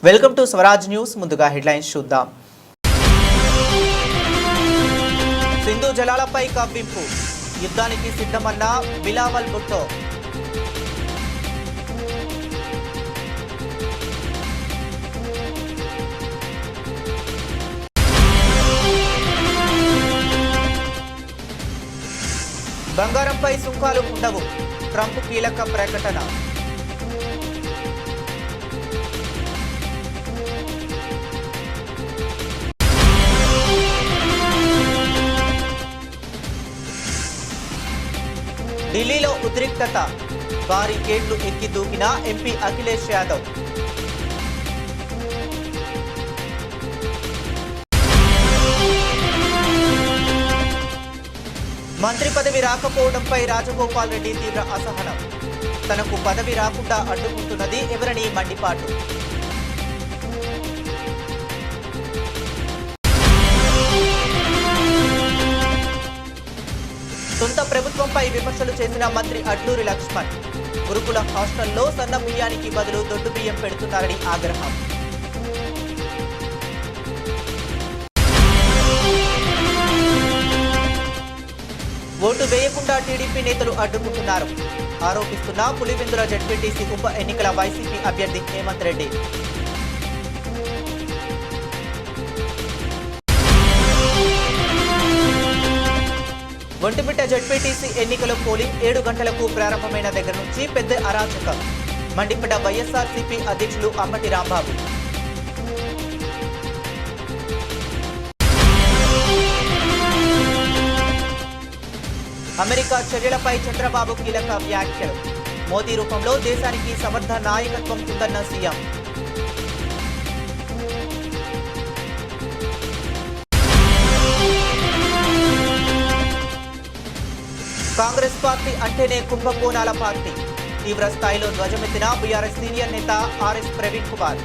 Welcome to Swaraj news. ముందుగా headlines చూద్దాం. సింధు జలాలపై కవ్వింపు, యుద్ధానికి సిద్ధమన్న బిలావల్ భుట్టో. బంగారంపై సుంకాలు ఉండవు, ట్రంప్ కీలక ప్రకటన. ఢిల్లీలో ఉద్రిక్తత, బారికేడ్లు ఎక్కి దూకిన ఎంపీ అఖిలేష్ యాదవ్. మంత్రి పదవి రాకపోవడంపై రాజగోపాల్ రెడ్డి తీవ్ర అసహనం. తనకు పదవి రాకుండా అడ్డుకుంటున్నది ఎవరని మండిపాటు. సొంత ప్రభుత్వంపై విమర్శలు చేసిన మంత్రి అడ్లూరి లక్ష్మణ్. గురుకుల హాస్టల్లో సన్న బియ్యానికి బదులు దొడ్డు బియ్యం పెడుతున్నారని ఆగ్రహం. ఓటు వేయకుండా టీడీపీ నేతలు అడ్డుకుంటున్నారు ఆరోపిస్తున్న పులివెందుల జెడ్పీటీసీ ఉప ఎన్నికల వైసీపీ అభ్యర్థి హేమంత్ రెడ్డి. ఒంటిమిట్ట జెడ్పీటీసీ ఎన్నికల పోలింగ్ 7 గంటలకు ప్రారంభమైన దగ్గర నుంచి పెద్ద అరాచకం. మండిపడ్డ వైఎస్ఆర్సీపీ అధ్యక్షులు అమ్మటి రాంబాబు. అమెరికా చర్యలపై చంద్రబాబు కీలక వ్యాఖ్యలు. మోదీ రూపంలో దేశానికి సమర్థ నాయకత్వం ఉందన్న సీఎం. కాంగ్రెస్ పార్టీ అంటేనే కుంభకోణాల పార్టీ. తీవ్ర స్థాయిలో ధ్వజమెత్తిన బీఆర్ఎస్ సీనియర్ నేత ఆర్ఎస్ ప్రవీణ్ కుమార్.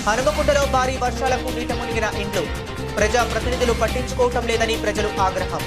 హనుమకొండలో భారీ వర్షాలకు నీట మునిగిన ఇండ్లు. ప్రజా ప్రతినిధులు పట్టించుకోవటం లేదని ప్రజలు ఆగ్రహం.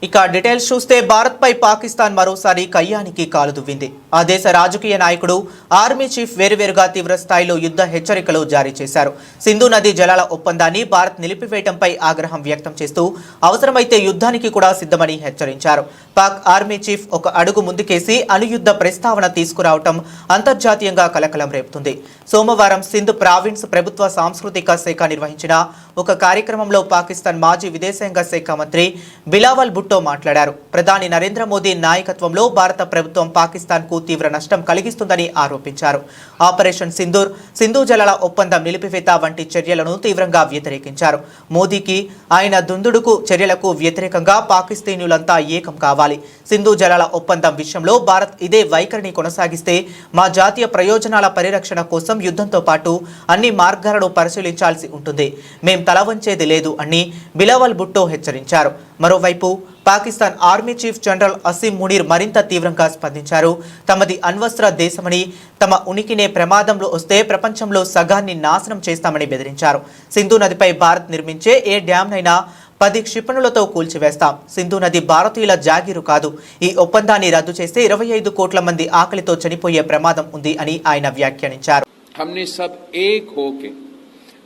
ఇక డీటెయిల్స్ చూస్తే భారత్పై పాకిస్తాన్ మరోసారి కయ్యానికి కాలు దువ్వింది. ఆ దేశ రాజకీయ నాయకుడు, ఆర్మీ చీఫ్ వేరువేరుగా తీవ్ర స్థాయిలో యుద్ధ హెచ్చరికలు జారీ చేశారు. సింధు నదీ జలాల ఒప్పందాన్ని భారత్ నిలిపివేయడంపై ఆగ్రహం వ్యక్తం చేస్తూ అవసరమైతే యుద్ధానికి కూడా సిద్ధమని హెచ్చరించారు. పాక్ ఆర్మీ చీఫ్ ఒక అడుగు ముందుకేసి అణుయుద్ధ ప్రస్తావన తీసుకురావటం అంతర్జాతీయంగా కలకలం రేపుతుంది. సోమవారం సింధ్ ప్రావిన్స్ ప్రభుత్వ సాంస్కృతిక శాఖ నిర్వహించిన ఒక కార్యక్రమంలో పాకిస్తాన్ మాజీ విదేశాంగ శాఖ మంత్రి బిలావల్ భుట్టో మాట్లాడారు. ప్రధాని నరేంద్ర మోదీ నాయకత్వంలో భారత ప్రభుత్వం పాకిస్తాన్ కు తీవ్ర నష్టం కలిగిస్తుందని ఆరోపించారు. ఆపరేషన్ సింధూర్, సింధు జలాల ఒప్పందం నిలిపివేత వంటి చర్యలను తీవ్రంగా వ్యతిరేకించారు. మోదీకి, ఆయన దుందుడుకు చర్యలకు వ్యతిరేకంగా పాకిస్తానీయులంతా ఏకం కావాలి. సింధు జలాల ఒప్పందం విషయంలో భారత్ ఇదే వైఖరిని కొనసాగిస్తే మా జాతీయ ప్రయోజనాల పరిరక్షణ కోసం యుద్ధంతో పాటు అన్ని మార్గాలను పరిశీలించాల్సి ఉంటుంది. మేం తల వంచేది లేదు అని బిలావల్ భుట్టో హెచ్చరించారు. మరోవైపు Pakistan army chief general Asim Munir మరింత తీవ్రంగా స్పందించారు. తమది అణ్వస్త్ర దేశమని, తమ ఉనికినే ప్రమాదంలో వస్తే ప్రపంచంలో సగాన్ని నాశనం చేస్తామని బెదిరించారు. సింధు నదిపై భారత్ నిర్మించే ఏ డ్యాంనైనా 10 క్షిపణులతో కూల్చివేస్తాం. సింధు నది భారతీయుల జాగీరు కాదు. ఈ ఒప్పందాన్ని రద్దు చేస్తే 25 కోట్ల మంది ఆకలితో చనిపోయే ప్రమాదం ఉంది అని ఆయన వ్యాఖ్యానించారు. हमने सब एक होके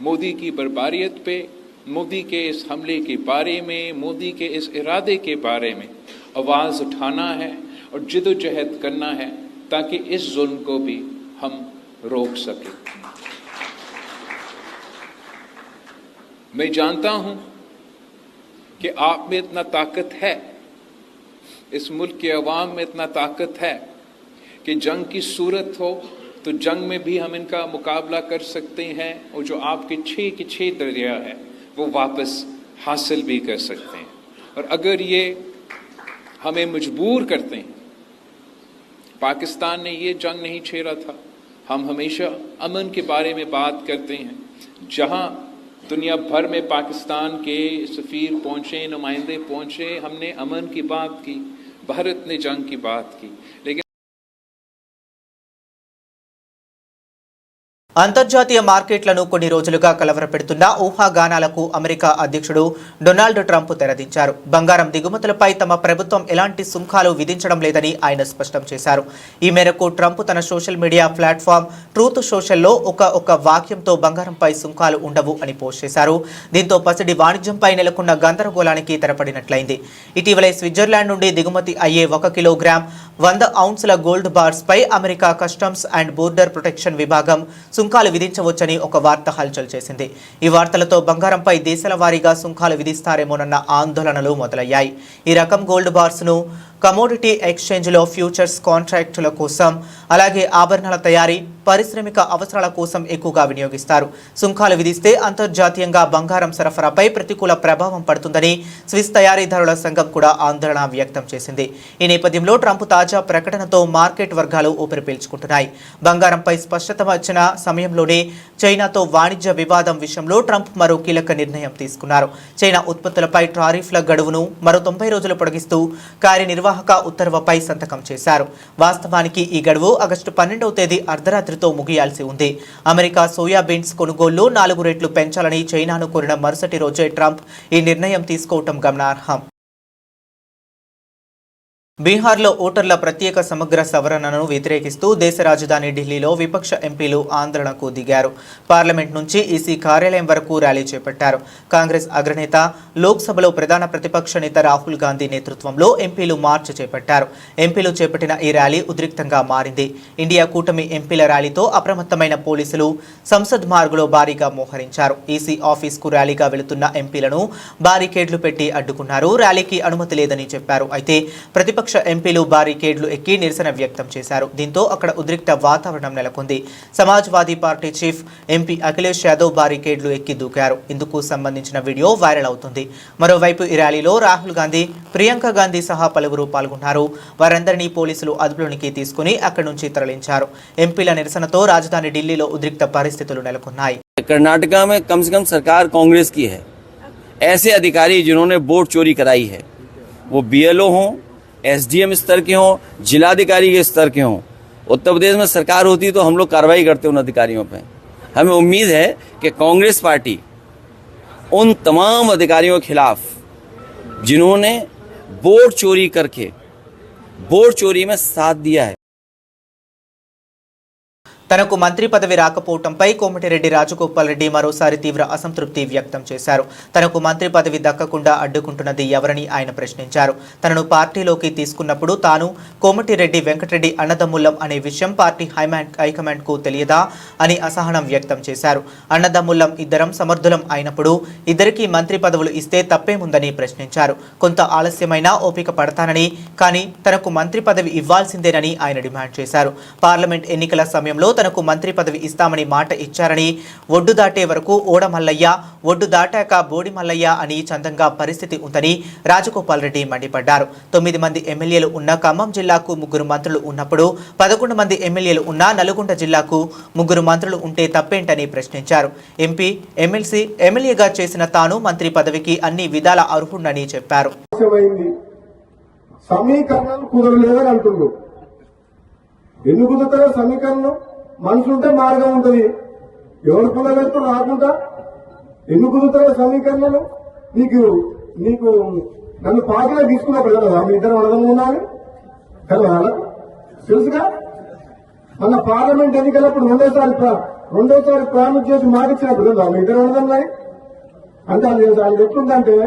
मोदी की बर्बारियत पे, मोदी के इस हमले के बारे में, मोदी के इस इरादे के बारे में आवाज उठाना है और जिदोजहद करना है ताकि इस जुल्म को भी हम रोक सकें। मैं जानता हूं कि आप में इतना ताकत है, इस मुल्क के अवाम में इतना ताकत है कि जंग की सूरत हो तो जंग में भी हम इनका मुकाबला कर सकते हैं और जो आपके 6 के 6 दरिया है वो वापस हासिल भी कर सकते हैं। और अगर ये हमें मजबूर करते हैं, पाकिस्तान ने ये जंग नहीं छेड़ा था। हम हमेशा अमन के बारे में बात करते हैं। जहां दुनिया भर में पाकिस्तान के सफ़ीर पहुंचे, नुमाइंदे पहुंचे, हमने अमन की बात की, भारत ने जंग की बात की। लेकिन అంతర్జాతీయ మార్కెట్లను కొన్ని రోజులుగా కలవరపెడుతున్న ఊహాగానాలకు అమెరికా అధ్యక్షుడు డొనాల్డ్ ట్రంప్ తెరదించారు. బంగారం దిగుమతులపై తమ ప్రభుత్వం ఎలాంటి సుంకాలు విధించడం లేదని ఆయన స్పష్టం చేశారు. ఈ మేరకు ట్రంప్ తన సోషల్ మీడియా ప్లాట్ఫామ్ ట్రూత్ సోషల్లో ఒక వాక్యంతో బంగారంపై సుంకాలు ఉండవు అని పోస్ట్ చేశారు. దీంతో పసిడి వాణిజ్యంపై నెలకొన్న గందరగోళానికి తెరపడినట్లయింది. ఇటీవలే స్విట్జర్లాండ్ నుండి దిగుమతి అయ్యే 1 కిలోగ్రామ్ 100 ఔన్సుల గోల్డ్ బార్స్ పై America customs and border protection విభాగం సుంకాలు విధించవచ్చని ఒక వార్త హల్చల్ చేసింది. ఈ వార్తలతో బంగారంపై దేశాల వారీగా సుంకాలు విధిస్తారేమోనన్న ఆందోళనలు మొదలయ్యాయి. ఈ రకం గోల్డ్ బార్స్ ను కమోడిటీ ఎక్స్చేంజ్లో ఫ్యూచర్స్ కాంట్రాక్టుల కోసం, అలాగే ఆభరణాల తయారీ, పారిశ్రామిక అవసరాల కోసం ఎక్కువగా వినియోగిస్తారు. సుంకాలు విధిస్తే అంతర్జాతీయంగా బంగారం సరఫరాపై ప్రతికూల ప్రభావం పడుతుందని స్విస్ తయారీదారుల సంఘం కూడా ఆందోళన వ్యక్తం చేసింది. ఈ నేపథ్యంలో ట్రంప్ తాజా ప్రకటనతో మార్కెట్ వర్గాలు ఊపిరి పీల్చుకుంటున్నాయి. బంగారంపై స్పష్టత వచ్చిన సమయంలోనే చైనాతో వాణిజ్య వివాదం విషయంలో ట్రంప్ మరో కీలక నిర్ణయం తీసుకున్నారు. చైనా ఉత్పత్తులపై టారిఫ్ల గడువును మరో 90 రోజులు పొడిగిస్తూ కార్యనిర్వాహక ఉత్తర్వుపై సంతకం చేశారు. వాస్తవానికి ఈ గడువు ఆగస్టు 12వ తేదీ అర్ధరాత్రితో ముగియాల్సి ఉంది. అమెరికా సోయాబీన్స్ కొనుగోళ్లు 4 రెట్లు పెంచాలని చైనాను కోరిన మరుసటి రోజే ట్రంప్ ఈ నిర్ణయం తీసుకోవటం గమనార్హం. బీహార్లో ఓటర్ల ప్రత్యేక సమగ్ర సవరణను వ్యతిరేకిస్తూ దేశ రాజధాని ఢిల్లీలో విపక్ష ఎంపీలు ఆందోళనకు దిగారు. పార్లమెంట్ నుంచి ఈసీ కార్యాలయం వరకు ర్యాలీ చేపట్టారు. కాంగ్రెస్ అగ్రనేత, లోక్సభలో ప్రధాన ప్రతిపక్ష నేత రాహుల్ గాంధీ నేతృత్వంలో ఎంపీలు మార్చ్ చేపట్టారు. ఎంపీలు చేపట్టిన ఈ ర్యాలీ ఉద్రిక్తంగా మారింది. ఇండియా కూటమి ఎంపీల ర్యాలీతో అప్రమత్తమైన పోలీసులు సంసద్ మార్గులో భారీగా మోహరించారు. ఈసీ ఆఫీస్కు ర్యాలీగా వెళుతున్న ఎంపీలను బారికేడ్లు పెట్టి అడ్డుకున్నారు. ర్యాలీకి అనుమతి లేదని చెప్పారు. అయితే ప్రతిపక్ష ఎంపీలు బారికేడ్లు ఎక్కి నిరసన వ్యక్తం చేశారు. దీంతో అక్కడ ఉద్రిక్త వాతావరణం నెలకొంది. Samajwadi party chief MP Akhilesh Yadav బారికేడ్లు ఎక్కి దూకారు. ఇందుకు సంబంధించిన వీడియో వైరల్ అవుతుంది. మరోవైపు ఈ ర్యాలీలో రాహుల్ గాంధీ, ప్రియాంక గాంధీ సహా పలువురు పాల్గొన్నారు. వారందరినీ పోలీసులు అదుపులోనికి తీసుకుని అక్కడి నుంచి తరలించారు. ఎంపీల నిరసనతో రాజధాని ఢిల్లీలో ఉద్రిక్త పరిస్థితులు నెలకొన్నాయి. कर्नाटका में कम से कम सरकार कांग्रेस की है. ऐसे अधिकारी जिन्होंने वोट चोरी कराई है, वो बीएलओ हों, एसडीएम स्तर के हों, जिलाधिकारी के स्तर के हों, उत्तर प्रदेश में सरकार होती तो हम लोग कार्रवाई करते उन अधिकारियों पे. हमें उम्मीद है कि कांग्रेस पार्टी उन तमाम अधिकारियों के खिलाफ जिन्होंने वोट चोरी करके वोट चोरी में साथ दिया है. తనకు మంత్రి పదవి రాకపోవడంపై కోమటిరెడ్డి రాజగోపాల్ రెడ్డి మరోసారి తీవ్ర అసంతృప్తి వ్యక్తం చేశారు. తనకు మంత్రి పదవి దక్కకుండా అడ్డుకుంటున్నది ఎవరని ఆయన ప్రశ్నించారు. తనను పార్టీలోకి తీసుకున్నప్పుడు తాను కోమటిరెడ్డి వెంకటరెడ్డి అన్నదమ్ములం అనే విషయం పార్టీ హైకమాండ్కు తెలియదా అని అసహనం వ్యక్తం చేశారు. అన్నదమ్ములం ఇద్దరం సమర్థులం అయినప్పుడు ఇద్దరికీ మంత్రి పదవులు ఇస్తే తప్పేముందని ప్రశ్నించారు. కొంత ఆలస్యమైనా ఓపిక పడతానని, కానీ తనకు మంత్రి పదవి ఇవ్వాల్సిందేనని ఆయన డిమాండ్ చేశారు. పార్లమెంట్ ఎన్నికల సమయంలో తనకు మంత్రి పదవి ఇస్తామని మాట ఇచ్చారని, ఒడ్డు దాటే వరకు ఓడ మల్లయ్య, ఒడ్డు దాటాక బోడి మల్లయ్య అని చందంగా పరిస్థితి ఉందని రాజగోపాల్ రెడ్డి మండిపడ్డారు. 9 మంది ఎమ్మెల్యేలు ఉన్న ఖమ్మం జిల్లాకు 3 మంత్రులు ఉన్నప్పుడు 11 మంది ఎమ్మెల్యేలు ఉన్న నల్గొండ జిల్లాకు 3 మంత్రులు ఉంటే తప్పేంటని ప్రశ్నించారు. ఎంపీ, ఎమ్మెల్సీ, ఎమ్మెల్యేగా చేసిన తాను మంత్రి పదవికి అన్ని విధాల అర్హుడని చెప్పారు. సమీకరణాలు కుదరలేదని అంటున్నారు. ఎందుకు కుదురుతారో సమీకరణం? మనసుంటే మార్గం ఉంటుంది. ఎవరు కుదరలేదు రాకుండా ఎందుకు కుదురుతారో సమీకరణలు? నీకు నన్ను పార్టీలో తీసుకున్నప్పుడు కదా మీ ఇద్దరు అర్థం ఉండాలి కదా, తెలుసుగా. మన పార్లమెంట్ ఎన్నికలప్పుడు రెండోసారి ప్రామిస్ చేసి మాటిచ్చినప్పుడు కదా మీ ఇద్దరు అర్థం అంటే అది ఎట్లుందంటే,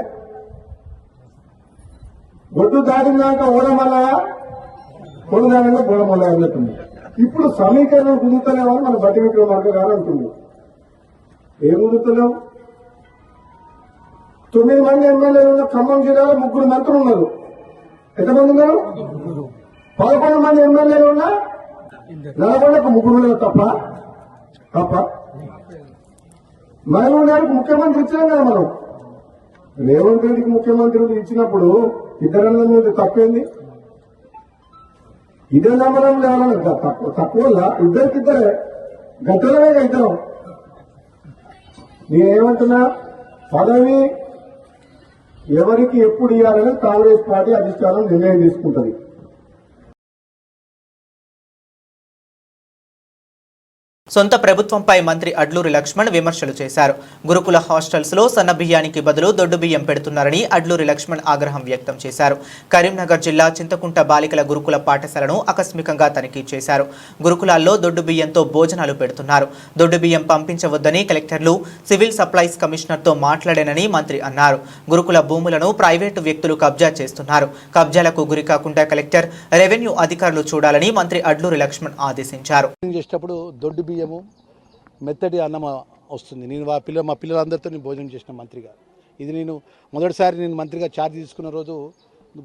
ఒడ్డు దాటినాక ఓడమల్లయా, కొడుదానంగా బోడమల్లయా అన్నట్టుంది. ఇప్పుడు సమీకరణం కుదురుతలేమని మన బట్టి విక్రమార్క గారు అంటుంది. ఏం కుదురుతలేవు? 9 మంది ఎమ్మెల్యేలు ఉన్న ఖమ్మం జిల్లాలో 3 మంత్రులు ఉన్నారు. ఎంతమంది ఉన్నారు? 11 మంది ఎమ్మెల్యేలు ఉన్నా నల్గొండకు 3 ఉన్నారు. తప్ప మహబూబ్నగర్కు ముఖ్యమంత్రి ఇచ్చినాం కదా మనం. రేవంత్ రెడ్డికి ముఖ్యమంత్రి ఇచ్చినప్పుడు ఇద్దరు మీద తప్పేంది? ఇదే నమ్మడం లేవాలని తక్కువ ఇద్దరికిద్దరే గతంలోనే ఇద్దరం. నేనేమంటున్నా, పదవి ఎవరికి ఎప్పుడు ఇవ్వాలని కాంగ్రెస్ పార్టీ అధిష్టానం నిర్ణయం తీసుకుంటది. సొంత ప్రభుత్వంపై మంత్రి అడ్లూరి లక్ష్మణ్ విమర్శలు చేశారు. గురుకుల హాస్టల్స్ లో సన్న బియ్యానికి బదులు దొడ్డు బియ్యం పెడుతున్నారని అడ్లూరి లక్ష్మణ్ ఆగ్రహం వ్యక్తం చేశారు. కరీంనగర్ జిల్లా చింతకుంట బాలికల గురుకుల పాఠశాలను ఆకస్మికంగా తనిఖీ చేశారు. గురుకులాల్లో దొడ్డు బియ్యంతో భోజనాలు పెడుతున్నారు. దొడ్డు బియ్యం పంపించవద్దని కలెక్టర్లు, సివిల్ సప్లైస్ కమిషనర్తో మాట్లాడానని మంత్రి అన్నారు. గురుకుల భూములను ప్రైవేటు వ్యక్తులు కబ్జా చేస్తున్నారు. కబ్జాలకు గురికాకుండా కలెక్టర్, రెవెన్యూ అధికారులు చూడాలని మంత్రి అడ్లూరి లక్ష్మణ్ ఆదేశించారు. బియ్యము మెత్తటి అన్నం వస్తుంది. నేను మా పిల్లలందరితో నేను భోజనం చేసిన మంత్రిగా. ఇది నేను మొదటిసారి మంత్రిగా ఛార్జ్ తీసుకున్న రోజు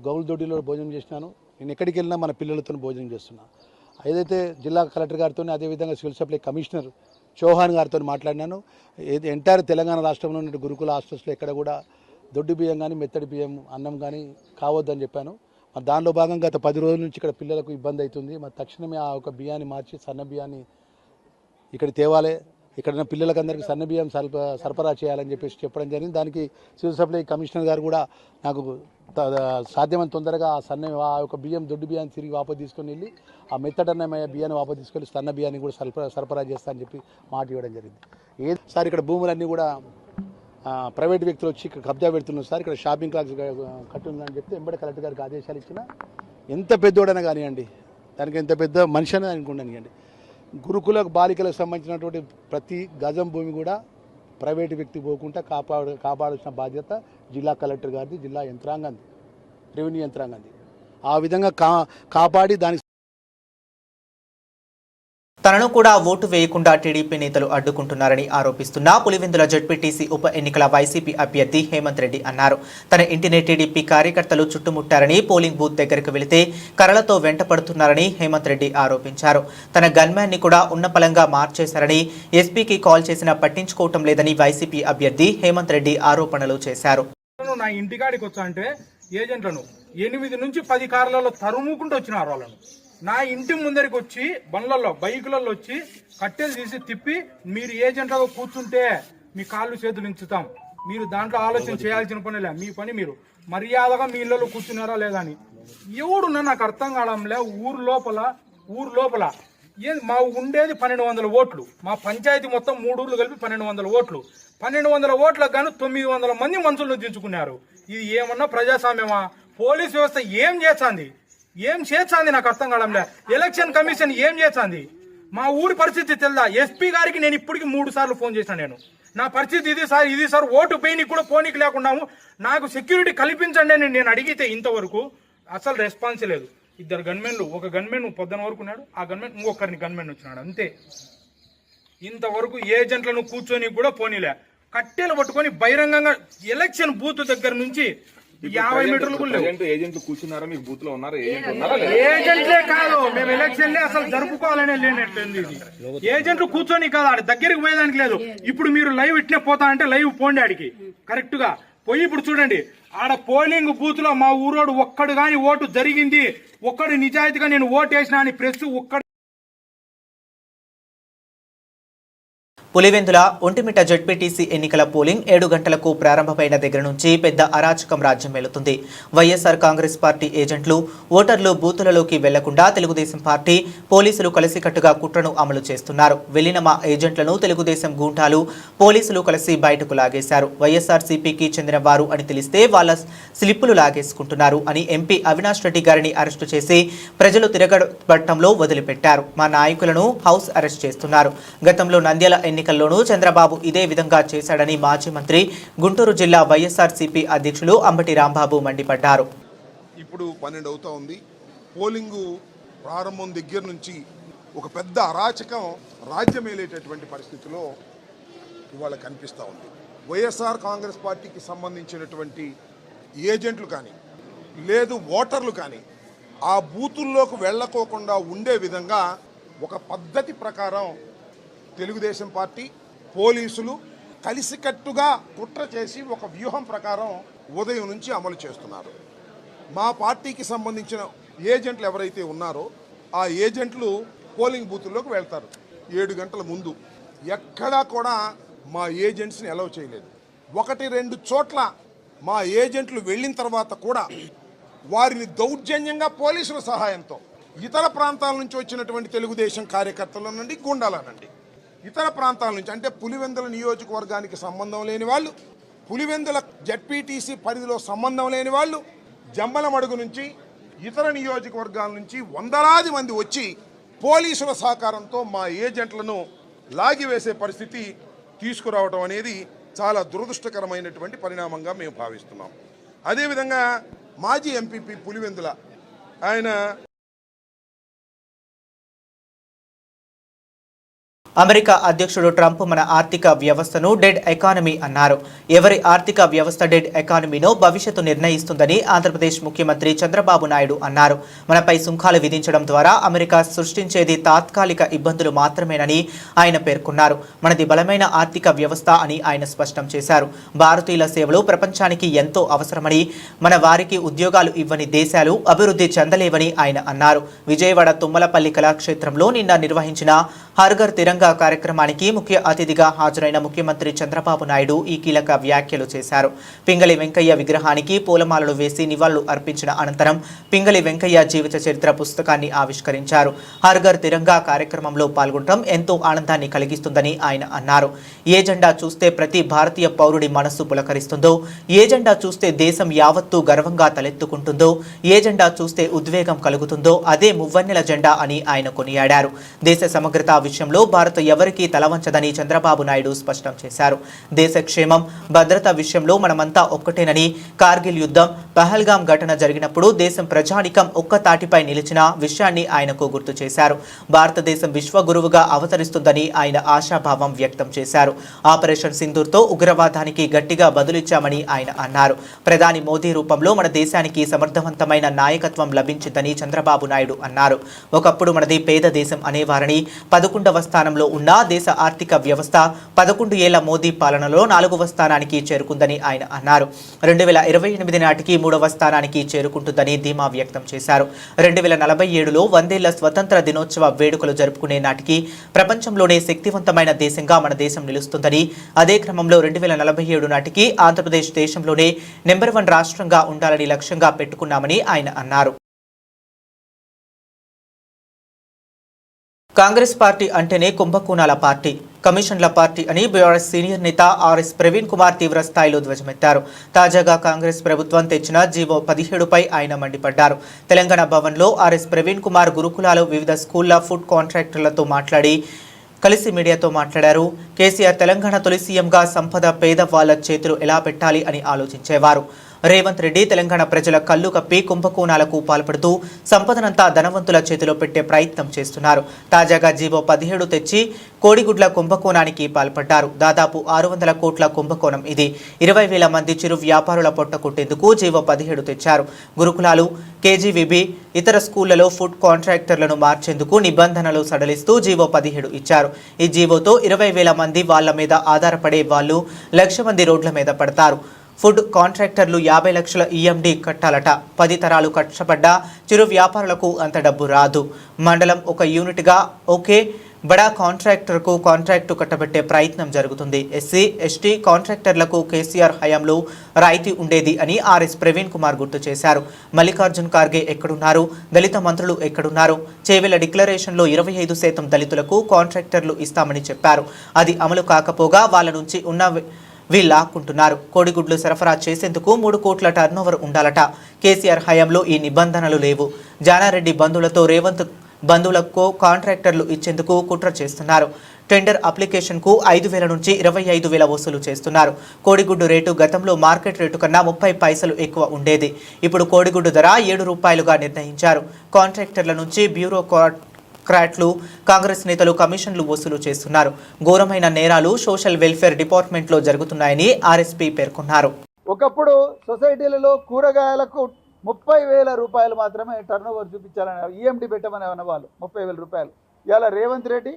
గౌల్ దొడ్డిలో భోజనం చేసినాను. నేను ఎక్కడికి వెళ్ళినా మన పిల్లలతో భోజనం చేస్తున్నా. ఏదైతే జిల్లా కలెక్టర్ గారితో, అదేవిధంగా సివిల్ సప్లై కమిషనర్ చౌహాన్ గారితో మాట్లాడినాను. ఎంటైర్ తెలంగాణ రాష్ట్రంలో ఉన్న గురుకుల హాస్టల్స్లో ఎక్కడ కూడా దొడ్డు బియ్యం కానీ మెత్తడి బియ్యం అన్నం కానీ కావద్దని చెప్పాను. మరి దానిలో భాగంగా గత 10 రోజుల నుంచి ఇక్కడ పిల్లలకు ఇబ్బంది అవుతుంది. మరి తక్షణమే ఆ ఒక బియ్యాన్ని మార్చి సన్న బియ్యాన్ని ఇక్కడ తేవాలి, ఇక్కడ పిల్లలకు అందరికీ సన్న బియ్యం సరఫరా చేయాలని చెప్పడం జరిగింది. దానికి సివిల్ సప్లై కమిషనర్ గారు కూడా నాకు సాధ్యమైన తొందరగా ఆ యొక్క బియ్యం దొడ్డు బియ్యాన్ని తిరిగి వాపసు తీసుకొని వెళ్ళి ఆ మెత్తడన్నమయ్య బియ్యాన్ని వాపసు తీసుకొని సన్న బియ్యాన్ని కూడా సరఫరా చేస్తా అని చెప్పి మాట ఇవ్వడం జరిగింది. సార్ ఇక్కడ భూములన్నీ కూడా ప్రైవేట్ వ్యక్తులు వచ్చి ఇక్కడ కబ్జా పెడుతున్నారు సార్, ఇక్కడ షాపింగ్ కాంప్లెక్స్ కట్టి ఉందని చెప్తే వెంబడి కలెక్టర్ గారికి ఆదేశాలు ఇచ్చిన. ఎంత పెద్దోడైనా కానివ్వండి, దానికి ఎంత పెద్ద మనిషి అనేది అనుకుంటానివ్వండి, గురుకుల బాలికలకు సంబంధించినటువంటి ప్రతి గజం భూమి కూడా ప్రైవేటు వ్యక్తి పోకుండా కాపాడాల్సిన బాధ్యత జిల్లా కలెక్టర్ గారిది, జిల్లా యంత్రాంగాన్ని, రెవెన్యూ యంత్రాంగాన్ని. ఆ విధంగా కాపాడి దానికి తనను కూడా ఓటు వేయకుండా టీడీపీ నేతలు అడ్డుకుంటున్నారని ఆరోపిస్తున్న పులివెందుల జెడ్పీటీసీ ఉప ఎన్నికల వైసీపీ అభ్యర్థి హేమంత్ రెడ్డి అన్నారు. తన ఇంటిని టీడీపీ కార్యకర్తలు చుట్టుముట్టారని, పోలింగ్ బూత్ దగ్గరకు వెళితే కర్రలతో వెంటపడుతున్నారని హేమంత్ రెడ్డి ఆరోపించారు. తన గన్మ్యాన్ని కూడా ఉన్నపలంగా మార్చేశారని, ఎస్పీకి కాల్ చేసినా పట్టించుకోవటం లేదని వైసీపీ అభ్యర్థి హేమంత్ రెడ్డి ఆరోపణలు చేశారు. నా ఇంటికాడికి వచ్చా అంటే ఏజెంట్లను 8 నుంచి 10 కార్లలో తరుముకుంటూ వచ్చినారు. వాళ్ళను నా ఇంటి ముందరికి వచ్చి బండ్లలో, బైకులలో వచ్చి కట్టెలు తీసి తిప్పి, మీరు ఏజెంట్లుగా కూర్చుంటే మీ కాళ్ళు చేతులు ఇంచుతాం, మీరు దాంట్లో ఆలోచన చేయాల్సిన పనిలే, మీ పని మీరు మర్యాదగా మీ ఇళ్లలో కూర్చున్నారా లేదా అని. ఎవడున్నా నాకు అర్థం కావడంలే. ఊరు లోపల మా ఉండేది 1200 ఓట్లు, మా పంచాయతీ మొత్తం 3 ఊర్లు కలిపి 1200 ఓట్లు. 1200 ఓట్లకు గాను 900 మంది మనుషులను దించుకున్నారు. ఇది ఏమన్నా ప్రజాస్వామ్యమా? పోలీస్ వ్యవస్థ ఏం చేస్తుంది నాకు అర్థం కావడంలే. ఎలక్షన్ కమిషన్ ఏం చేస్తుంది? మా ఊరి పరిస్థితి తెలుదా? ఎస్పీ గారికి నేను ఇప్పటికి 3 సార్లు ఫోన్ చేశాను. నా పరిస్థితి ఇది సార్ ఓటు పోయినకి కూడా పోనీకి లేకున్నాము, నాకు సెక్యూరిటీ కల్పించండి అని నేను అడిగితే ఇంతవరకు అసలు రెస్పాన్స్ లేదు. 2 గన్మెన్లు, ఒక గన్మెన్ పొద్దున వరకు ఉన్నాడు, ఆ గన్మెన్ ఇంకొకరిని గన్మెన్ వచ్చినాడు, అంతే. ఇంతవరకు ఏజెంట్లను కూర్చొని కూడా పోనీలే. కట్టెలు పట్టుకొని బహిరంగంగా ఎలక్షన్ బూత్ దగ్గర నుంచి 50 మీటర్లు కూడా ఏజెంట్లు కూర్చున్నారా? మీకు బూత్ లో ఉన్నారా? ఏజెంట్లే కాదు, మేము ఎలక్షన్లే అసలు జరుపుకోవాలనే లేనట్లేదు. ఇది ఏజెంట్లు కూర్చొని కాదు, ఆడ దగ్గరికి పోయేదానికి లేదు. ఇప్పుడు మీరు లైవ్ ఇట్నే పోతా అంటే లైవ్ పోండి ఆడికి కరెక్ట్ గా పోయి. ఇప్పుడు చూడండి, ఆడ పోలింగ్ బూత్ లో మా ఊరోడు ఒక్కడు గాని ఓటు జరిగింది, ఒక్కడు నిజాయితీగా నేను ఓటు వేసినా అని ప్రెస్ ఒక్కడు. పులివెందుల ఒంటిమిట్ట జెడ్పీటీసీ ఎన్నికల పోలింగ్ 7 గంటలకు ప్రారంభమైన దగ్గర నుంచి పెద్ద అరాచకం రాజ్యం వెళుతుంది. వైఎస్ఆర్ కాంగ్రెస్ పార్టీ ఏజెంట్లు, ఓటర్లు బూతులలోకి వెళ్లకుండా తెలుగుదేశం పార్టీ, పోలీసులు కలిసికట్టుగా కుట్రను అమలు చేస్తున్నారు. వెళ్లిన మా ఏజెంట్లను తెలుగుదేశం గూంటాలు, పోలీసులు కలిసి బయటకు లాగేశారు. వైఎస్ఆర్సీపీకి చెందిన వారు అని తెలిస్తే వాళ్ళ స్లిప్పులు లాగేసుకుంటున్నారు అని ఎంపీ అవినాష్ రెడ్డి గారిని అరెస్టు చేసి ప్రజలు తిరగబట్టంలో వదిలిపెట్టారు. మా నాయకులను హౌస్ అరెస్ట్ చేస్తున్నారు. గతంలో నంద్యాల ఎన్నికల్లోనూ చంద్రబాబు ఇదే విధంగా చేశాడని మాజీ మంత్రి, గుంటూరు జిల్లా వైఎస్ఆర్సీపీ అధ్యక్షులు అంబటి రాంబాబు మండిపడ్డారు. ఇప్పుడు 12 అవుతా ఉంది. పోలింగు ప్రారంభం దగ్గర నుంచి ఒక పెద్ద అరాచకం రాజ్యమేలేటటువంటి పరిస్థితిలో ఇవాళ కనిపిస్తూ ఉంది. వైఎస్ఆర్ కాంగ్రెస్ పార్టీకి సంబంధించినటువంటి ఏజెంట్లు కానీ లేదు ఓటర్లు కానీ ఆ బూతుల్లోకి వెళ్ళకోకుండా ఉండే విధంగా ఒక పద్ధతి ప్రకారం తెలుగుదేశం పార్టీ, పోలీసులు కలిసికట్టుగా కుట్ర చేసి ఒక వ్యూహం ప్రకారం ఉదయం నుంచి అమలు చేస్తున్నారు. మా పార్టీకి సంబంధించిన ఏజెంట్లు ఎవరైతే ఉన్నారో ఆ ఏజెంట్లు పోలింగ్ బూతుల్లోకి వెళ్తారు 7 గంటల ముందు. ఎక్కడా కూడా మా ఏజెంట్స్ని అలౌ చేయలేదు. 1-2 చోట్ల మా ఏజెంట్లు వెళ్ళిన తర్వాత కూడా వారిని దౌర్జన్యంగా పోలీసుల సహాయంతో ఇతర ప్రాంతాల నుంచి వచ్చినటువంటి తెలుగుదేశం కార్యకర్తల నుండి, గుండాల నుండి ఇతర ప్రాంతాల నుంచి అంటే పులివెందుల నియోజకవర్గానికి సంబంధం లేని వాళ్ళు, పులివెందుల జడ్పీటీసీ పరిధిలో సంబంధం లేని వాళ్ళు, జమ్మలమడుగు నుంచి ఇతర నియోజకవర్గాల నుంచి వందలాది మంది వచ్చి పోలీసుల సహకారంతో మా ఏజెంట్లను లాగివేసే పరిస్థితి తీసుకురావడం అనేది చాలా దురదృష్టకరమైనటువంటి పరిణామంగా మేము భావిస్తున్నాం. అదేవిధంగా మాజీ ఎంపీపీ పులివెందుల ఆయన అమెరికా అధ్యక్షుడు ట్రంప్ మన ఆర్థిక వ్యవస్థను డెడ్ ఎకానమీ అన్నారు. ఎవరి ఆర్థిక వ్యవస్థ డెడ్ ఎకానమీనో భవిష్యత్తు నిర్ణయిస్తుందని ఆంధ్రప్రదేశ్ ముఖ్యమంత్రి చంద్రబాబు నాయుడు అన్నారు. మనపై సుంకాలు విధించడం ద్వారా అమెరికా సృష్టించేది తాత్కాలిక ఇబ్బందులు మాత్రమేనని ఆయన పేర్కొన్నారు. మనది బలమైన ఆర్థిక వ్యవస్థ అని ఆయన స్పష్టం చేశారు. భారతీయుల సేవలు ప్రపంచానికి ఎంతో అవసరమని, మన వారికి ఉద్యోగాలు ఇవ్వని దేశాలు అభివృద్ధి చెందలేవని ఆయన అన్నారు. విజయవాడ తుమ్మలపల్లి కళాక్షేత్రంలో నిన్న నిర్వహించిన హర్ ఘర్ తిరంగా కార్యక్రమానికి ముఖ్య అతిథిగా హాజరైన ముఖ్యమంత్రి చంద్రబాబు నాయుడు ఈ కీలక వ్యాఖ్యలు చేశారు. పింగళి వెంకయ్య విగ్రహానికి పూలమాలలు వేసి నివాళులు అర్పించిన అనంతరం పింగళి వెంకయ్య జీవిత చరిత్ర పుస్తకాన్ని ఆవిష్కరించారు. హర్ ఘర్ తిరంగా కార్యక్రమంలో పాల్గొనడం ఎంతో ఆనందాన్ని కలిగిస్తుందని ఆయన అన్నారు. ఏ జెండా చూస్తే ప్రతి భారతీయ పౌరుడి మనస్సు పులకరిస్తుందో, ఏ జెండా చూస్తే దేశం యావత్తూ గర్వంగా తలెత్తుకుంటుందో, ఏ జెండా చూస్తే ఉద్వేగం కలుగుతుందో అదే మువ్వన్నెల జెండా అని ఆయన కొనియాడారు. దేశ సమగ్రత విషయంలో భారత్ ఎవరికీ తలవంచదని చంద్రబాబు నాయుడు స్పష్టం చేశారు. దేశ క్షేమం, భద్రత విషయంలో మనమంతా ఒక్కటేనని, కార్గిల్ యుద్ధం, పహల్గాం ఘటన జరిగినప్పుడు దేశం ప్రజానికం ఒక్క తాటిపై నిలిచిన విషయాన్ని ఆయనకు గుర్తు చేశారు. భారతదేశం విశ్వగురువుగా అవతరిస్తుందని ఆయన ఆశాభావం వ్యక్తం చేశారు. ఆపరేషన్ సింధూర్తో ఉగ్రవాదానికి గట్టిగా బదులిచ్చామని ఆయన అన్నారు. ప్రధాని మోదీ రూపంలో మన దేశానికి సమర్థవంతమైన నాయకత్వం లభించిందని చంద్రబాబు నాయుడు అన్నారు. ఒకప్పుడు మనది పేద దేశం అనేవారని, 11వ స్థానంలో ఉన్న దేశ ఆర్థిక వ్యవస్థ 11 ఏళ్ల మోదీ పాలనలో 4వ స్థానానికి చేరుకుందని ఆయన అన్నారు. 2028 నాటికి 3వ స్థానానికి చేరుకుంటుందని ధీమా వ్యక్తం చేశారు. 2047లో 100 ఏళ్ల స్వతంత్ర దినోత్సవ వేడుకలు జరుపుకునే నాటికి ప్రపంచంలోనే శక్తివంతమైన దేశంగా మన దేశం నిలుస్తుందని, అదే క్రమంలో 2047 నాటికి ఆంధ్రప్రదేశ్ దేశంలోనే నెంబర్ 1 రాష్ట్రంగా ఉండాలని లక్ష్యంగా పెట్టుకున్నామని ఆయన అన్నారు. కాంగ్రెస్ పార్టీ అంటేనే కుంభకోణాల పార్టీ, కమిషన్ల పార్టీ అని బీఆర్ఎస్ సీనియర్ నేత ఆర్ఎస్ ప్రవీణ్ కుమార్ తీవ్ర స్థాయిలో ధ్వజమెత్తారు. తాజాగా కాంగ్రెస్ ప్రభుత్వం తెచ్చిన జీవో 17పై ఆయన మండిపడ్డారు. తెలంగాణ భవన్లో ఆర్ఎస్ ప్రవీణ్ కుమార్ గురుకులాలు, వివిధ స్కూళ్ల ఫుడ్ కాంట్రాక్టర్లతో కలిసి మీడియాతో మాట్లాడారు. కేసీఆర్ తెలంగాణ తొలి సీఎంగా సంపద పేదవాళ్ల చేతులు ఎలా పెట్టాలి అని ఆలోచించేవారు. రేవంత్ రెడ్డి తెలంగాణ ప్రజల కళ్ళు కప్పి కుంభకోణాలకు పాల్పడుతూ సంపదనంతా ధనవంతుల చేతిలో పెట్టే ప్రయత్నం చేస్తున్నారు. తాజాగా జీవో 17 తెచ్చి కోడిగుడ్ల కుంభకోణానికి పాల్పడ్డారు. దాదాపు 600 కోట్ల కుంభకోణం ఇది. 20,000 మంది చిరు వ్యాపారుల పొట్ట కొట్టేందుకు జీవో 17 తెచ్చారు. గురుకులాలు, కేజీవిబి, ఇతర స్కూళ్లలో ఫుడ్ కాంట్రాక్టర్లను మార్చేందుకు నిబంధనలు సడలిస్తూ జీవో 17 ఇచ్చారు. ఈ జీవోతో 20,000 మంది వాళ్ల మీద ఆధారపడే వాళ్ళు 1,00,000 మంది రోడ్ల మీద పడతారు. ఫుడ్ కాంట్రాక్టర్లు 50 లక్షల ఈఎండి కట్టాలట. 10 తరాలు కష్టపడ్డా చిరు వ్యాపారులకు అంత డబ్బు రాదు. మండలం ఒక యూనిట్గా ఓకే బడా కాంట్రాక్టర్కు కాంట్రాక్టు కట్టబెట్టే ప్రయత్నం జరుగుతుంది. ఎస్సీ, ఎస్టీ కాంట్రాక్టర్లకు కేసీఆర్ హయాంలో రాయితీ ఉండేది అని ఆర్ఎస్ ప్రవీణ్ కుమార్ గుర్తు చేశారు. మల్లికార్జున్ ఖార్గే ఎక్కడున్నారు? దళిత మంత్రులు ఎక్కడున్నారు? చేవెళ్ల డిక్లరేషన్లో 25% దళితులకు కాంట్రాక్టర్లు ఇస్తామని చెప్పారు. అది అమలు కాకపోగా వాళ్ళ నుంచి వీళ్ళాక్కుంటున్నారు. కోడిగుడ్లు సరఫరా చేసేందుకు 3 కోట్ల టర్నోవర్ ఉండాలట. కేసీఆర్ హయాంలో ఈ నిబంధనలు లేవు. జానారెడ్డి బంధువులతో రేవంత్ బంధువులకు కాంట్రాక్టర్లు ఇచ్చేందుకు కుట్ర చేస్తున్నారు. టెండర్ అప్లికేషన్కు 5,000 నుంచి 25,000 వసూలు చేస్తున్నారు. కోడిగుడ్డు రేటు గతంలో మార్కెట్ రేటు కన్నా 30 పైసలు ఎక్కువ ఉండేది. ఇప్పుడు కోడిగుడ్డు ధర 7 రూపాయలుగా నిర్ణయించారు. కాంట్రాక్టర్ల నుంచి బ్యూరోక్రాట్లు, కాంగ్రెస్ నేతలు కమిషన్లు వసూలు చేస్తున్నారు. ఘోరమైన నేరాలు సోషల్ వెల్ఫేర్ డిపార్ట్మెంట్లో జరుగుతున్నాయని ఆర్ఎస్పీ పేర్కొన్నారు. ఒకప్పుడు సొసైటీలలో కూరగాయలకు 30,000 రూపాయలు మాత్రమే టర్నోవర్ చూపించాలని ఈఎండి పెట్టమని అనేవాళ్ళు 30,000 రూపాయలు. ఇవాళ రేవంత్ రెడ్డి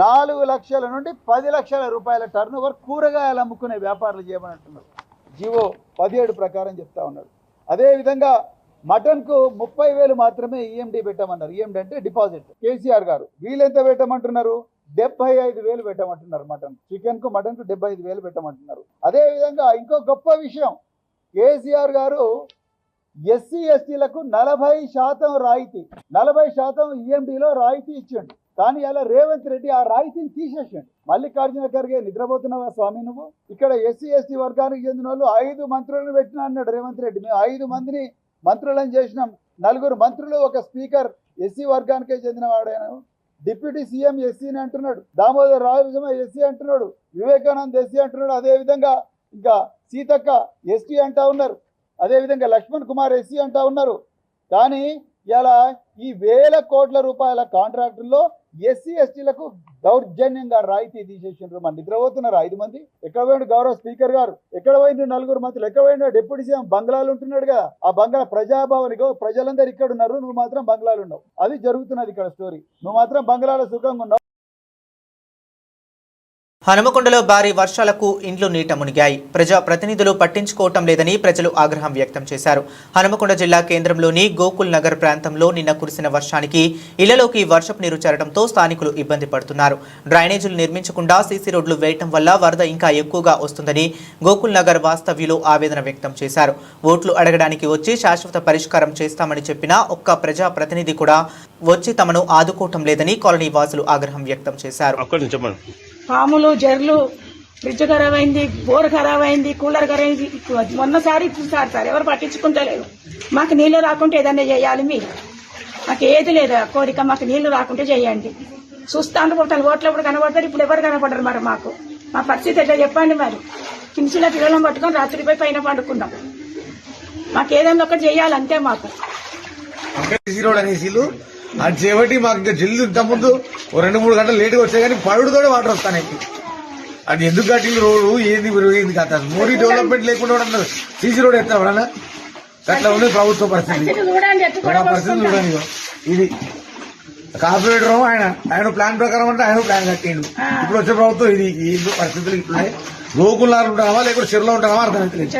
4 లక్షల నుండి 10 లక్షల రూపాయల టర్నోవర్ కూరగాయలు అమ్ముకునే వ్యాపారాలు చేయమని అంటున్నారు. జీవో 17 ప్రకారం చెప్తా ఉన్నాడు. అదేవిధంగా మటన్కు 30,000 మాత్రమే ఈఎండి పెట్టమన్నారు. ఈఎండి అంటే డిపాజిట్. కేసీఆర్ గారు వీళ్ళెంత పెట్టమంటున్నారు? 75,000 పెట్టమంటున్నారు. చికెన్కు మటన్కు 75,000 పెట్టమంటున్నారు. అదేవిధంగా ఇంకో గొప్ప విషయం, కేసీఆర్ గారు ఎస్సీ ఎస్టీలకు 40% రాయితీ, 40% ఈఎండిలో రాయితీ ఇచ్చిండు. కానీ ఇలా రేవంత్ రెడ్డి ఆ రాయితీని తీసేసాడు. మల్లికార్జున ఖర్గే నిద్రపోతున్నావా స్వామి నువ్వు? ఇక్కడ ఎస్సీ ఎస్టీ వర్గానికి చెందిన వాళ్ళు 5 మంత్రులను పెట్టినా అన్నాడు రేవంత్ రెడ్డి. మేము 5 మందిని మంత్రులను చేసినాం. 4 మంత్రులు, ఒక స్పీకర్ ఎస్సీ వర్గానికే చెందిన వాడైనా. డిప్యూటీ సీఎం ఎస్సీని అంటున్నాడు, దామోదర్ రాజు ఎస్సీ అంటున్నాడు, వివేకానంద్ ఎస్సీ అంటున్నాడు, అదేవిధంగా ఇంకా సీతక్క ఎస్టీ అంటా ఉన్నారు, అదేవిధంగా లక్ష్మణ్ కుమార్ ఎస్సీ అంటా ఉన్నారు. కానీ ఇలా ఈ వేల కోట్ల రూపాయల కాంట్రాక్టుల్లో ఎస్సీ ఎస్టీలకు దౌర్జన్యంగా రాయితీ తీసేసిండ్రు. మన నిద్రపోతున్నారు 5 మంది. ఎక్కడ పోయిండు గౌరవ స్పీకర్ గారు? ఎక్కడ పోయిండు 4 మంత్రులు? ఎక్కడ పోయిండు డిప్యూటీ సీఎం? బంగ్లాలు ఉంటున్నాడు కదా, ఆ బంగ్లా ప్రజాభవనికో ప్రజలందరూ ఇక్కడ ఉన్నారు, నువ్వు మాత్రం బంగ్లాలు ఉన్నావు. అది జరుగుతున్నది ఇక్కడ స్టోరీ. నువ్వు మాత్రం బంగ్లాలో సుఖంగా ఉన్నావు. హనుమకొండలో భారీ వర్షాలకు ఇండ్లు నీట మునిగాయి. ప్రజా ప్రతినిధులు పట్టించుకోవటం లేదని ప్రజలు ఆగ్రహం వ్యక్తం చేశారు. హనుమకొండ జిల్లా కేంద్రంలోని గోకుల్ నగర్ ప్రాంతంలో నిన్న కురిసిన వర్షానికి ఇళ్లలోకి వర్షపు నీరు చేరడంతో స్థానికులు ఇబ్బంది పడుతున్నారు. డ్రైనేజీలు నిర్మించకుండా సీసీ రోడ్లు వేయటం వల్ల వరద ఇంకా ఎక్కువగా వస్తుందని గోకుల్ నగర్ వాస్తవ్యులు ఆవేదన వ్యక్తం చేశారు. ఓట్లు అడగడానికి వచ్చి శాశ్వత పరిష్కారం చేస్తామని చెప్పినా ఒక్క ప్రజా ప్రతినిధి కూడా వచ్చి తమను ఆదుకోవటం లేదని కాలనీ వాసులు ఆగ్రహం వ్యక్తం చేశారు. పాములు, జర్లు, ఫ్రిడ్జ్ ఖరాబ్ అయింది, బోర్ ఖరాబ్ అయింది, కూలర్ ఖరాబ్ అయింది. మొన్నసారి సార్ ఎవరు పట్టించుకుంటలేరు. మాకు నీళ్లు రాకుంటే ఏదన్నా చేయాలి మీరు. మాకు ఏది లేదు కోరిక, మాకు నీళ్లు రాకుంటే చేయండి. చూస్తాను పోతాను, ఓట్లప్పుడు కనబడతారు, ఇప్పుడు ఎవరు కనబడరు. మరి మాకు మా పరిస్థితి ఎట్లా చెప్పండి. మరి కించిలో పిల్లలను పట్టుకొని రాత్రిపై పైన పండుకున్నాం. మాకు ఏదన్నా ఒకటి చేయాలి అంతే. మాకు అది చేయబట్టి మాకు ఇంకా జల్లు ఇంతకుముందు 2-3 గంటలు లేటుగా వచ్చాయి, కానీ పడుడుతో వాటర్ వస్తాయి. అది ఎందుకు కట్టింది రోడ్డు ఏంది కథ? మోడీ డెవలప్మెంట్ లేకుండా సీసీ రోడ్ ఎత్తా ఎవడన్నా? అట్లా ఉంది ప్రభుత్వ పరిస్థితి. పరిస్థితి చూడండి. ఇది కార్పొరేటర్ ఆయన ప్లాన్ ప్రకారం అంటే ఆయన ప్లాన్ కట్టిండు. ఇప్పుడు వచ్చే ప్రభుత్వం ఇది పరిస్థితులు ఇట్లున్నాయి. గోకుల్నార్ ఉంటావా లేకపోతే చెరువులో ఉంటావా అర్థమవుతలేదు.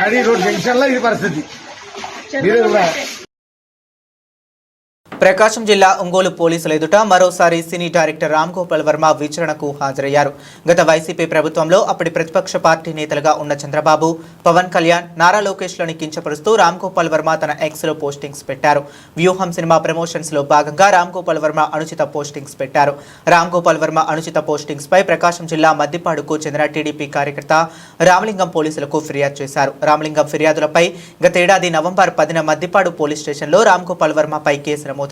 నడి రోడ్ జంక్షన్ లో ఇది పరిస్థితి. మీరే కూడా ప్రకాశం జిల్లా ఒంగోలు పోలీసుల ఎదుట మరోసారి సినీ డైరెక్టర్ రామ్ గోపాల్ వర్మ విచారణకు హాజరయ్యారు. గత వైసీపీ ప్రభుత్వంలో అప్పటి ప్రతిపక్ష పార్టీ నేతలుగా ఉన్న చంద్రబాబు, పవన్ కళ్యాణ్, నారా లోకేష్లను కించపరుస్తూ రామ్ గోపాల్ వర్మ తన ఎక్స్లో పోస్టింగ్స్ పెట్టారు. వ్యూహం సినిమా ప్రమోషన్స్ లో భాగంగా రామ్ గోపాల్ వర్మ అనుచిత పోస్టింగ్స్ పెట్టారు. రామ్ గోపాల్ వర్మ అనుచిత పోస్టింగ్స్ పై ప్రకాశం జిల్లా మద్దిపాడుకు చెందిన టీడీపీ కార్యకర్త రామలింగం పోలీసులకు ఫిర్యాదు చేశారు. రామలింగం ఫిర్యాదులపై గతేడాది నవంబర్ 10న మద్దిపాడు పోలీస్ స్టేషన్లో రామ్ గోపాల్ వర్మపై కేసు నమోదు.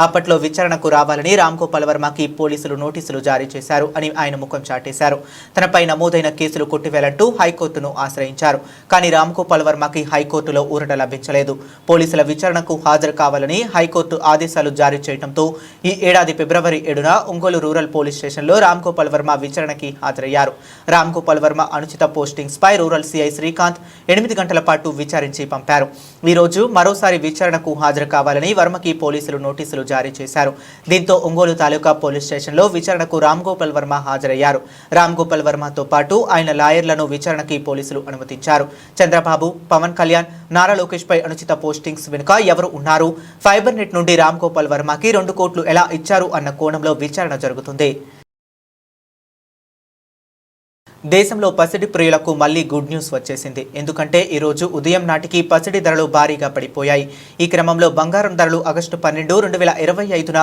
అప్పట్లో విచారణకు రావాలని రామ్ గోపాల్ వర్మకి పోలీసులు నోటీసులు జారీ చేశారు అని ఆయన ముఖం చాటేశారు. తనపై నమోదైన కేసులు కొట్టివేయాలంటూ హైకోర్టును ఆశ్రయించారు. కానీ రామ్ గోపాల్ వర్మకి హైకోర్టులో ఊరట లభించలేదు. పోలీసుల విచారణకు హాజరు కావాలని హైకోర్టు ఆదేశాలు జారీ చేయడంతో ఈ ఏడాది ఫిబ్రవరి 7న ఒంగోలు రూరల్ పోలీస్ స్టేషన్లో రామ్ గోపాల్ వర్మ విచారణకి హాజరయ్యారు. రామ్ గోపాల్ వర్మ అనుచిత పోస్టింగ్స్ పై రూరల్ సిఐ శ్రీకాంత్ 8 గంటల పాటు విచారించి పంపారు. ఈ రోజు మరోసారి విచారణకు హాజరు కావాలని వర్మకి పోలీసులు నోటీసులు జారీ చేశారు. దీంతో ఒంగోలు తాలూకా పోలీస్ స్టేషన్లో విచారణకు రామ్ గోపాల్ వర్మ హాజరయ్యారు. రామ్ గోపాల్ వర్మతో పాటు ఆయన లాయర్లను విచారణకి పోలీసులు అనుమతించారు. చంద్రబాబు, పవన్ కళ్యాణ్, నారా లోకేష్ పై అనుచిత పోస్టింగ్స్ వెనుక ఎవరు ఉన్నారు, ఫైబర్ నెట్ నుండి రామ్ గోపాల్ వర్మకి 2 కోట్లు ఎలా ఇచ్చారు అన్న కోణంలో విచారణ జరుగుతుంది. దేశంలో పసిడి ప్రియులకు మళ్లీ గుడ్ న్యూస్ వచ్చేసింది. ఎందుకంటే ఈరోజు ఉదయం నాటికి పసిడి ధరలు భారీగా పడిపోయాయి. ఈ క్రమంలో బంగారం ధరలు ఆగస్టు 12, 2025న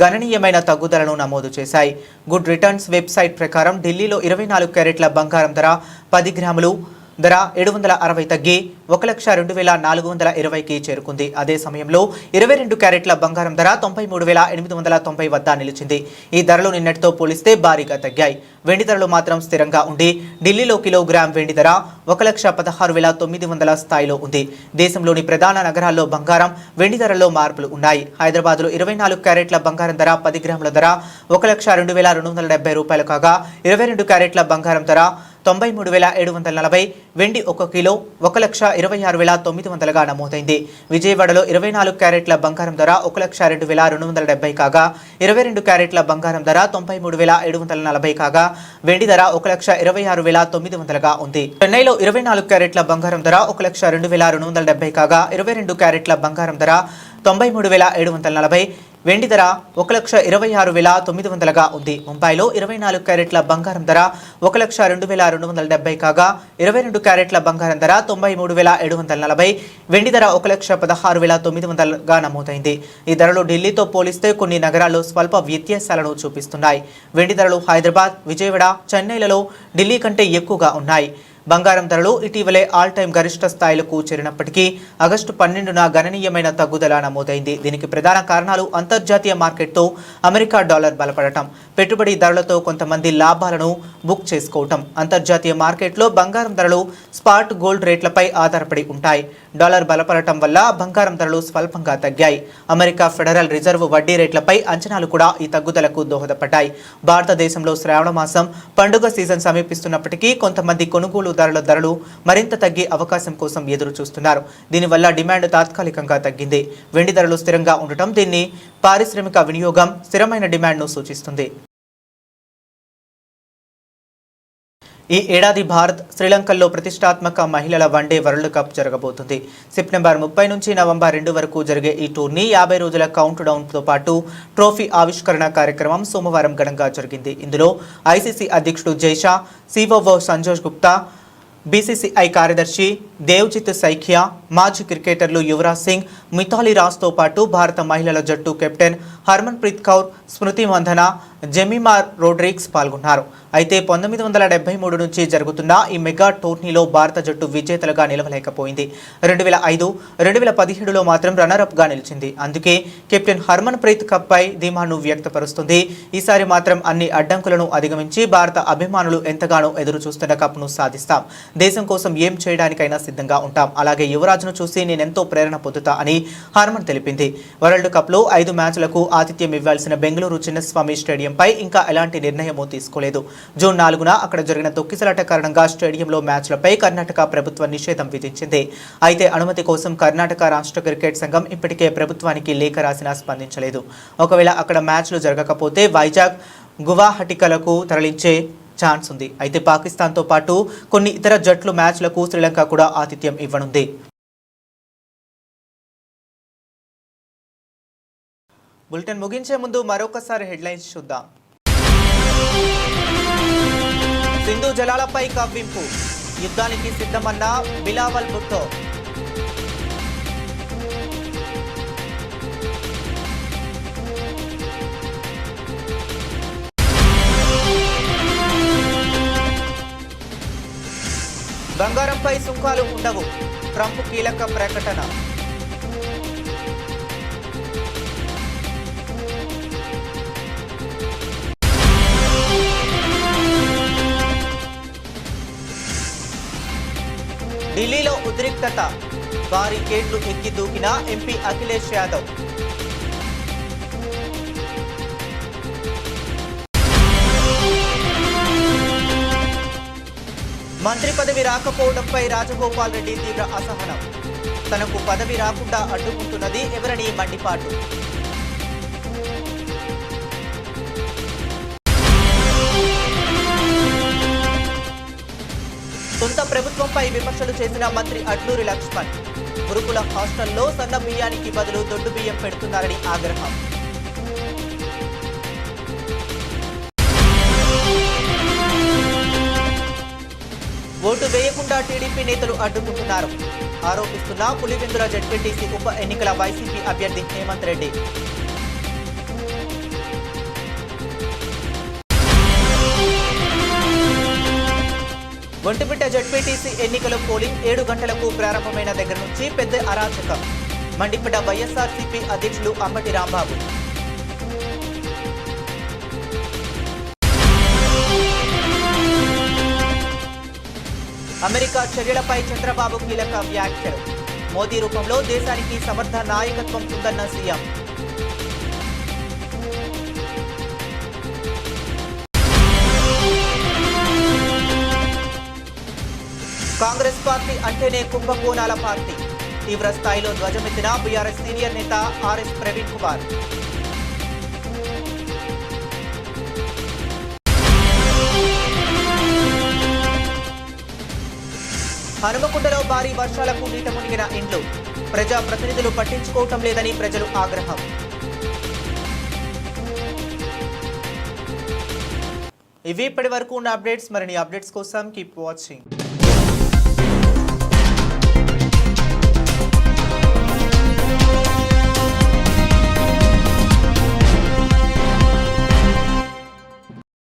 గణనీయమైన తగ్గుదలను నమోదు చేశాయి. గుడ్ రిటర్న్స్ వెబ్సైట్ ప్రకారం ఢిల్లీలో 24 క్యారెట్ల బంగారం ధర 10 గ్రాములు ధర 760 తగ్గి 1,02,420కి చేరుకుంది. అదే సమయంలో 22 క్యారెట్ల బంగారం ధర 93,890 వద్ద నిలిచింది. ఈ ధరలు నిన్నటితో పోలిస్తే భారీగా తగ్గాయి. వెండి ధరలు మాత్రం స్థిరంగా ఉండి ఢిల్లీలో కిలోగ్రామ్ వెండి ధర 1,16,900 స్థాయిలో ఉంది. దేశంలోని ప్రధాన నగరాల్లో బంగారం, వెండి ధరల్లో మార్పులు ఉన్నాయి. హైదరాబాద్లో 24 క్యారెట్ల బంగారం ధర 10 గ్రాముల ధర 1,02,270 రూపాయలు కాగా 22 క్యారెట్ల బంగారం ధర 93,740, వెండి 1 కిలో 1,26,900గా నమోదైంది. విజయవాడలో 24 క్యారెట్ల బంగారం ధర 1,02,270 కాగా 22 క్యారెట్ల బంగారం ధర 93,740 కాగా వెండి ధర 1,26,900గా ఉంది. చెన్నైలో 24 క్యారెట్ల బంగారం ధర 1,02,270 కాగా 22 క్యారెట్ల బంగారం ధర 93,740. వెండి ధర 1,26,900గా ఉంది. ముంబైలో 24 క్యారెట్ల బంగారం ధర 1,02,270 కాగా 22 క్యారెట్ల బంగారం ధర 93,740, వెండి ధర 1,16,900గా నమోదైంది. ఈ ధరలు ఢిల్లీతో పోలిస్తే కొన్ని నగరాల్లో స్వల్ప వ్యత్యాసాలను చూపిస్తున్నాయి. వెండి ధరలు హైదరాబాద్, విజయవాడ, చెన్నైలలో ఢిల్లీ కంటే ఎక్కువగా ఉన్నాయి. బంగారం ధరలు ఇటీవలే ఆల్ టైమ్ గరిష్ట స్థాయిలకు చేరినప్పటికీ ఆగస్టు 12న గణనీయమైన తగ్గుదల నమోదైంది. దీనికి ప్రధాన కారణాలు అంతర్జాతీయ మార్కెట్తో అమెరికా డాలర్ బలపడటం, పెట్టుబడి ధరలతో కొంతమంది లాభాలను బుక్ చేసుకోవటం. అంతర్జాతీయ మార్కెట్లో బంగారం ధరలు స్పాట్ గోల్డ్ రేట్లపై ఆధారపడి ఉంటాయి. డాలర్ బలపడటం వల్ల బంగారం ధరలు స్వల్పంగా తగ్గాయి. అమెరికా ఫెడరల్ రిజర్వ్ వడ్డీ రేట్లపై అంచనాలు కూడా ఈ తగ్గుదలకు దోహదపడ్డాయి. భారతదేశంలో శ్రావణ మాసం పండుగ సీజన్ సమీపిస్తున్నప్పటికీ కొంతమంది కొనుగోలుదారుల ధరలు మరింత తగ్గే అవకాశం కోసం ఎదురు చూస్తున్నారు. దీనివల్ల డిమాండ్ తాత్కాలికంగా తగ్గింది. వెండి ధరలు స్థిరంగా ఉండటం దీన్ని పారిశ్రామిక వినియోగం, స్థిరమైన డిమాండ్ను సూచిస్తుంది. ఈ ఏడాది భారత్, శ్రీలంకల్లో ప్రతిష్టాత్మక మహిళల వన్డే వరల్డ్ కప్ జరగబోతుంది. సెప్టెంబర్ 30 నుంచి నవంబర్ 2 వరకు జరిగే ఈ టోర్నీ 50 రోజుల కౌంట్ డౌన్తో పాటు ట్రోఫీ ఆవిష్కరణ కార్యక్రమం సోమవారం ఘనంగా జరిగింది. ఇందులో ఐసీసీ అధ్యక్షుడు జైషా, సిఓఓ సంజోష్ గుప్తా, బీసీసీఐ కార్యదర్శి దేవ్జిత్ సైఖియా, మాజీ క్రికెటర్లు యువరాజ్ సింగ్, మిథాలీ రాజ్తో పాటు భారత మహిళల జట్టు కెప్టెన్ హర్మన్ప్రీత్ కౌర్, స్మృతి మంధన, జెమిమా రోడ్రిగ్స్ పాల్గొన్నారు. అయితే 1973 నుంచి జరుగుతున్న ఈ మెగా టోర్నీలో భారత జట్టు విజేతలుగా నిలవలేకపోయింది. 2005, 2017లో మాత్రం రన్నరప్గా నిలిచింది. అందుకే కెప్టెన్ హర్మన్ప్రీత్ కప్పై ధీమాను వ్యక్తపరుస్తుంది. ఈసారి మాత్రం అన్ని అడ్డంకులను అధిగమించి భారత అభిమానులు ఎంతగానో ఎదురు చూస్తున్న కప్ను సాధిస్తాం. దేశం కోసం ఏం చేయడానికైనా సిద్ధంగా ఉంటాం. అలాగే యువరాజ్ను చూసి నేనెంతో ప్రేరణ పొందుతా అని హర్మన్ తెలిపింది. వరల్డ్ కప్లో 5 మ్యాచ్లకు ఆతిథ్యం ఇవ్వాల్సిన బెంగళూరు చిన్నస్వామి స్టేడియంపై ఇంకా ఎలాంటి నిర్ణయమూ తీసుకోలేదు. జూన్ 4న అక్కడ జరిగిన తొక్కిసలాట కారణంగా స్టేడియంలో మ్యాచ్లపై కర్ణాటక ప్రభుత్వం నిషేధం విధించింది. అయితే అనుమతి కోసం కర్ణాటక రాష్ట్ర క్రికెట్ సంఘం ఇప్పటికే ప్రభుత్వానికి లేఖ రాసినా స్పందించలేదు. ఒకవేళ అక్కడ మ్యాచ్లు జరగకపోతే వైజాగ్, గువాహటికలకు తరలించే ఛాన్స్ ఉంది. అయితే పాకిస్తాన్తో పాటు కొన్ని ఇతర జట్లు మ్యాచ్లకు శ్రీలంక కూడా ఆతిథ్యం ఇవ్వనుంది. బులెటిన్ ముగించే ముందు మరొకసారి హెడ్లైన్స్ చూద్దాం. సింధు జలాలపై కవ్వింపు, యుద్ధానికి సిద్ధమన్న బిలావల్ భుట్టో. బంగారంపై సుంకాలు ఉండవు, ట్రంప్ కీలక ప్రకటన. ఢిల్లీలో ఉద్రిక్తత, బారికేడ్లు ఎక్కి దూకిన ఎంపీ అఖిలేష్ యాదవ్. మంత్రి పదవి రాకపోవడంపై రాజగోపాల్ రెడ్డి తీవ్ర అసహనం. తనకు పదవి రాకుండా అడ్డుకుంటున్నది ఎవరని మండిపాటు. సొంత ప్రభుత్వంపై విమర్శలు చేసిన మంత్రి అడ్లూరి లక్ష్మణ్. గురుకుల హాస్టల్లో సన్న బియ్యానికి బదులు దొడ్డు బియ్యం పెడుతున్నారని ఆగ్రహం. ఓటు వేయకుండా టీడీపీ నేతలు అడ్డుకుంటున్నారు ఆరోపిస్తున్న పులివెందుల జెడ్పీటీసీ ఉప ఎన్నికల వైసీపీ అభ్యర్థి హేమంత్ రెడ్డి. ఒంటిమిట్ట జెడ్పీటీసీ ఎన్నికల పోలింగ్ 7 గంటలకు ప్రారంభమైన దగ్గర నుంచి పెద్ద అరాచకం. మండిపడ్డ వైఎస్ఆర్సీపీ అధ్యక్షులు అంబటి రాంబాబు. అమెరికా చర్యలపై చంద్రబాబు కీలక వ్యాఖ్యలు. మోదీ రూపంలో దేశానికి సమర్థ నాయకత్వం ఉందన్న సీఎం. కాంగ్రెస్ పార్టీ అంటేనే కుంభకోణాల పార్టీ. తీవ్ర స్థాయిలో ధ్వజమెత్తిన బీఆర్ఎస్ సీనియర్ నేత ఆర్ఎస్ ప్రవీణ్ కుమార్. హనుమకొండలో భారీ వర్షాలకు నీట మునిగిన ఇండ్లు. ప్రజా ప్రతినిధులు పట్టించుకోవటం లేదని ప్రజలు ఆగ్రహం. ఇవి ఇప్పటి వరకు ఉన్న అప్డేట్స్. మరిన్ని అప్డేట్స్ కోసం కీప్ వాచింగ్.